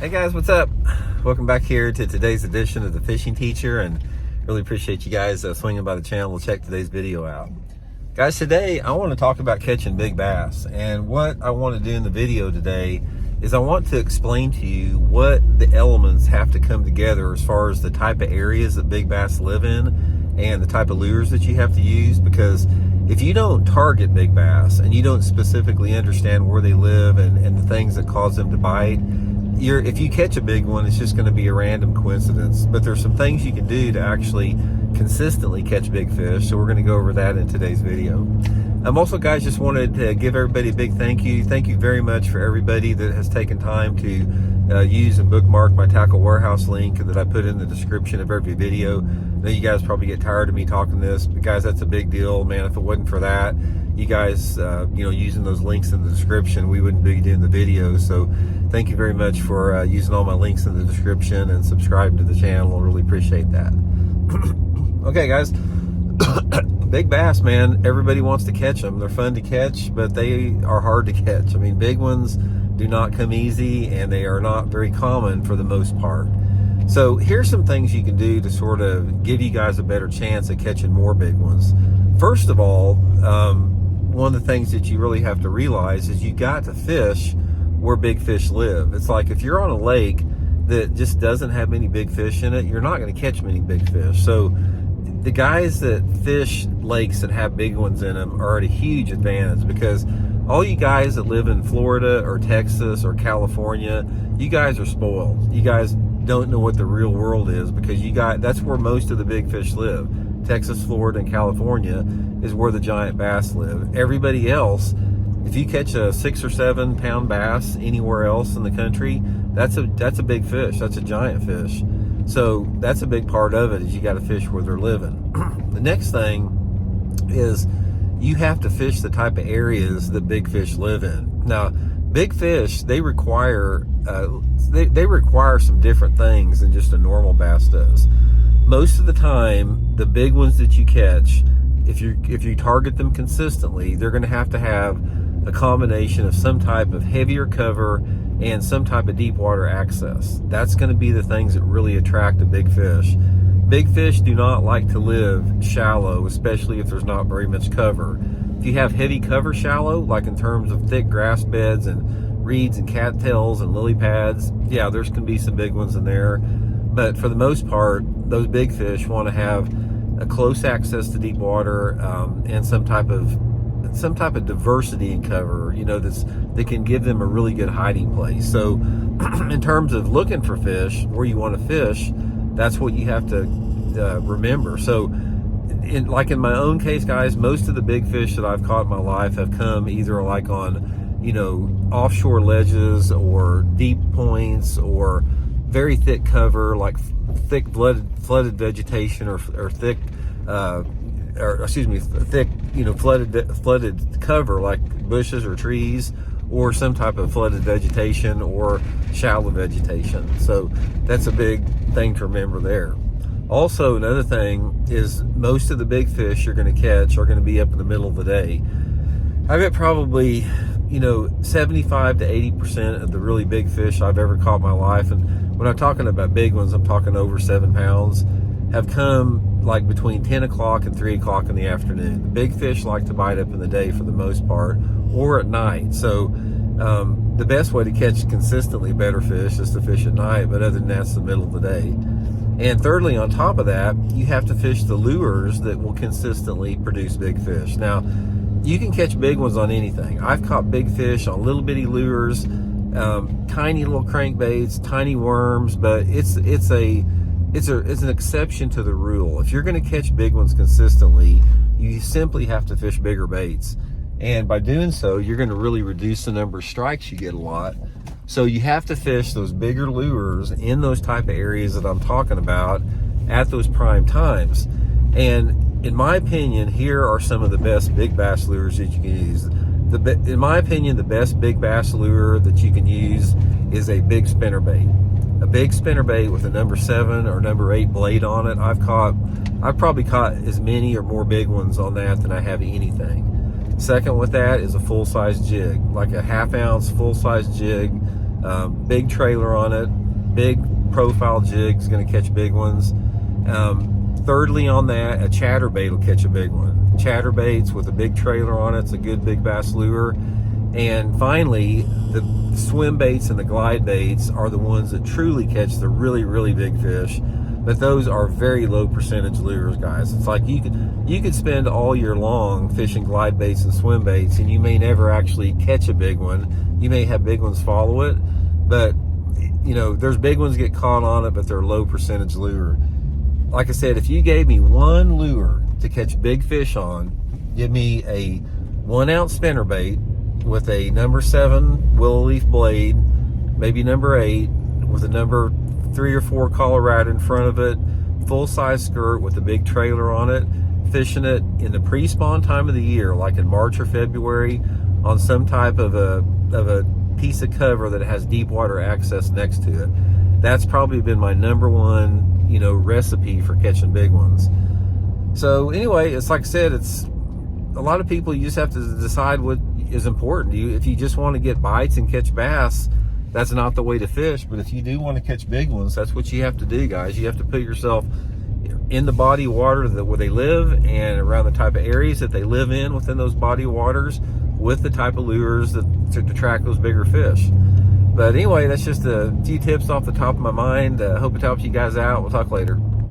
Hey guys, what's up? Welcome back here to today's edition of the Fishing Teacher, and really appreciate you guys swinging by the channel to check today's video out. Guys, today I want to talk about catching big bass, and what I want to do in the video today is I want to explain to you what the elements have to come together as far as the type of areas that big bass live in and the type of lures that you have to use, because if you don't target big bass and you don't specifically understand where they live and the things that cause them to bite, if you catch a big one, it's just going to be a random coincidence. But there's some things you can do to actually consistently catch big fish, so we're going to go over that in today's video. Also, guys, just wanted to give everybody a big thank you. Thank you very much for everybody that has taken time to use and bookmark my Tackle Warehouse link that I put in the description of every video. I know you guys probably get tired of me talking this, but guys, that's a big deal, man. If it wasn't for that, you guys, using those links in the description, we wouldn't be doing the video. So thank you very much for using all my links in the description and subscribing to the channel. I really appreciate that. Okay, guys. Big bass, man, everybody wants to catch them. They're fun to catch, but they are hard to catch. I mean, big ones do not come easy, and they are not very common for the most part. So here's some things you can do to sort of give you guys a better chance at catching more big ones. First of all, one of the things that you really have to realize is you got to fish where big fish live. It's like if you're on a lake that just doesn't have many big fish in it, you're not going to catch many big fish. So the guys that fish lakes that have big ones in them are at a huge advantage, because all you guys that live in Florida or Texas or California, you guys are spoiled. You guys don't know what the real world is, because that's where most of the big fish live. Texas, Florida, and California is where the giant bass live. Everybody else, if you catch a 6 or 7 pound bass anywhere else in the country, that's a big fish. That's a giant fish. So that's a big part of it, is you got to fish where they're living. The next thing is you have to fish the type of areas that big fish live in. Now, big fish, they require some different things than just a normal bass does. Most of the time, the big ones that you catch, if you target them consistently, they're going to have a combination of some type of heavier cover and some type of deep water access. That's going to be the things that really attract a big fish. Big fish do not like to live shallow, especially if there's not very much cover. If you have heavy cover shallow, like in terms of thick grass beds and reeds and cattails and lily pads, yeah, there's going to be some big ones in there. But for the most part, those big fish want to have a close access to deep water and some type of diversity in cover, that can give them a really good hiding place. So in terms of looking for fish, where you want to fish, that's what you have to remember. So in my own case, guys, most of the big fish that I've caught in my life have come either like on, offshore ledges or deep points or very thick cover, like thick flooded vegetation or thick, thick, flooded cover like bushes or trees, or some type of flooded vegetation or shallow vegetation. So that's a big thing to remember there. Also, another thing is most of the big fish you're going to catch are going to be up in the middle of the day. I bet probably 75 to 80% of the really big fish I've ever caught in my life, and when I'm talking about big ones, I'm talking over 7 pounds, have come like between 10 o'clock and 3 o'clock in the afternoon. The big fish like to bite up in the day for the most part, or at night. So the best way to catch consistently better fish is to fish at night, but other than that, it's the middle of the day. And thirdly, on top of that, you have to fish the lures that will consistently produce big fish. Now, you can catch big ones on anything. I've caught big fish on little bitty lures, tiny little crankbaits, tiny worms, but it's an exception to the rule. If you're going to catch big ones consistently, you simply have to fish bigger baits. And by doing so, you're going to really reduce the number of strikes you get a lot. So you have to fish those bigger lures in those type of areas that I'm talking about at those prime times. And in my opinion, here are some of the best big bass lures that you can use. In my opinion, the best big bass lure that you can use is a big spinnerbait. A big spinnerbait with a number 7 or number 8 blade on it. I've probably caught as many or more big ones on that than I have anything. Second with that is a full-size jig, like a 1/2 ounce full-size jig big trailer on it, big profile jig is going to catch big ones. Thirdly on that, a chatterbait will catch a big one. Chatterbaits with a big trailer on it's a good big bass lure. And finally, the swim baits and the glide baits are the ones that truly catch the really, really big fish. But those are very low percentage lures, guys. It's like you could spend all year long fishing glide baits and swim baits, and you may never actually catch a big one. You may have big ones follow it, but you know, there's big ones get caught on it, but they're low percentage lure. Like I said, if you gave me one lure to catch big fish on, give me a 1 ounce spinnerbait with a number 7 willow leaf blade, maybe number 8 with a number 3 or 4 Colorado in front of it, full size skirt with a big trailer on it, fishing it in the pre-spawn time of the year, like in March or February, on some type of a piece of cover that has deep water access next to it. That's probably been my number 1, you know, recipe for catching big ones. So anyway, it's like I said, it's a lot of people, you just have to decide what is important. If you just want to get bites and catch bass, that's not the way to fish. But if you do want to catch big ones, that's what you have to do, guys. You have to put yourself in the body of water where they live and around the type of areas that they live in within those body waters with the type of lures to attract those bigger fish. But anyway, that's just a few tips off the top of my mind. Hope it helps you guys out. We'll talk later.